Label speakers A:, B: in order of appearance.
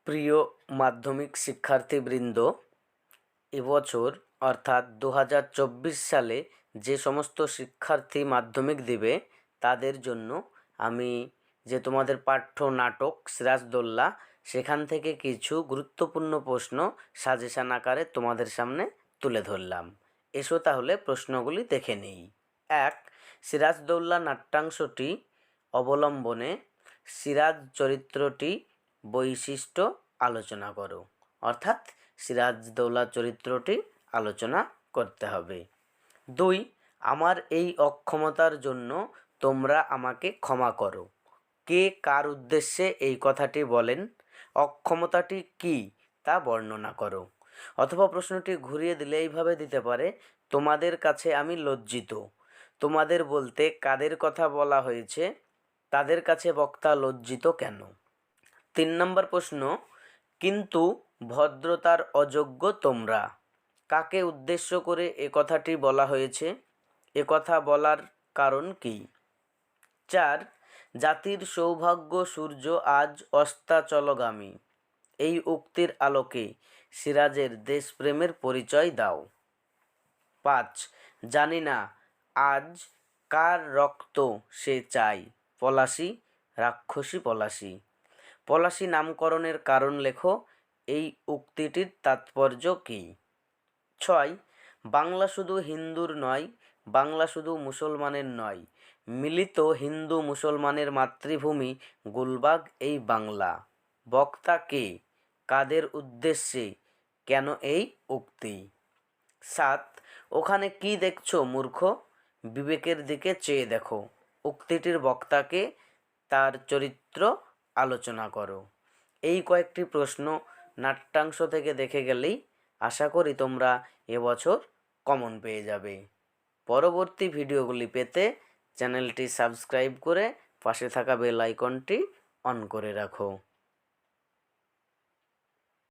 A: প্রিয় মাধ্যমিক শিক্ষার্থীবৃন্দ, এবছর অর্থাৎ 2024 সালে যে সমস্ত শিক্ষার্থী মাধ্যমিক দেবে তাদের জন্য আমি যে তোমাদের পাঠ্য নাটক সিরাজদৌল্লা সেখান থেকে কিছু গুরুত্বপূর্ণ প্রশ্ন সাজেশন আকারে তোমাদের সামনে তুলে ধরলাম। এসো তাহলে প্রশ্নগুলি দেখে নিই। 1. সিরাজদৌল্লা নাট্যাংশটি অবলম্বনে সিরাজ চরিত্রটি বৈশিষ্ট্য আলোচনা করো। অর্থাৎ সিরাজদৌল্লা চরিত্রটি আলোচনা করতে হবে। 2. আমার এই অক্ষমতার জন্য তোমরা আমাকে ক্ষমা করো। কে কার উদ্দেশ্যে এই কথাটি বলেন? অক্ষমতাটি কি তা বর্ণনা করো। অথবা প্রশ্নটি ঘুরিয়ে দিলে এইভাবে দিতে পারে, তোমাদের কাছে আমি লজ্জিত। তোমাদের বলতে কাদের কথা বলা হয়েছে? তাদের কাছে বক্তা লজ্জিত কেন? 3 নম্বর প্রশ্ন, কিন্তু ভদ্রতার অযোগ্য তোমরা, কাকে উদ্দেশ্য করে এ কথাটি বলা হয়েছে? এ কথা বলার কারণ কি? 4. জাতির সৌভাগ্য সূর্য আজ অস্তাচলগামী, এই উক্তির আলোকে সিরাজের দেশপ্রেমের পরিচয় দাও। 5. জানি না আজ কার রক্ত সে চাই, পলাশী, রাক্ষসী পলাশী। পলাশী নামকরণের কারণ লেখো। এই উক্তিটির তাৎপর্য কী? 6. বাংলা শুধু হিন্দুর নয়, বাংলা শুধু মুসলমানের নয়, মিলিত হিন্দু মুসলমানের মাতৃভূমি গুলবাগ এই বাংলা। বক্তা কে? কাদের উদ্দেশ্যে? কেন এই উক্তি? 7. ওখানে কি দেখছো মূর্খ? বিবেকের দিকে চেয়ে দেখো। উক্তিটির বক্তাকে, তার চরিত্র আলোচনা করো। এই কয়েকটি প্রশ্ন নাট্যাংশ থেকে দেখে গেলেই আশা করি তোমরা এবছর কমন পেয়ে যাবে। পরবর্তী ভিডিওগুলি পেতে চ্যানেলটি সাবস্ক্রাইব করে পাশে থাকা বেল আইকনটি অন করে রাখো।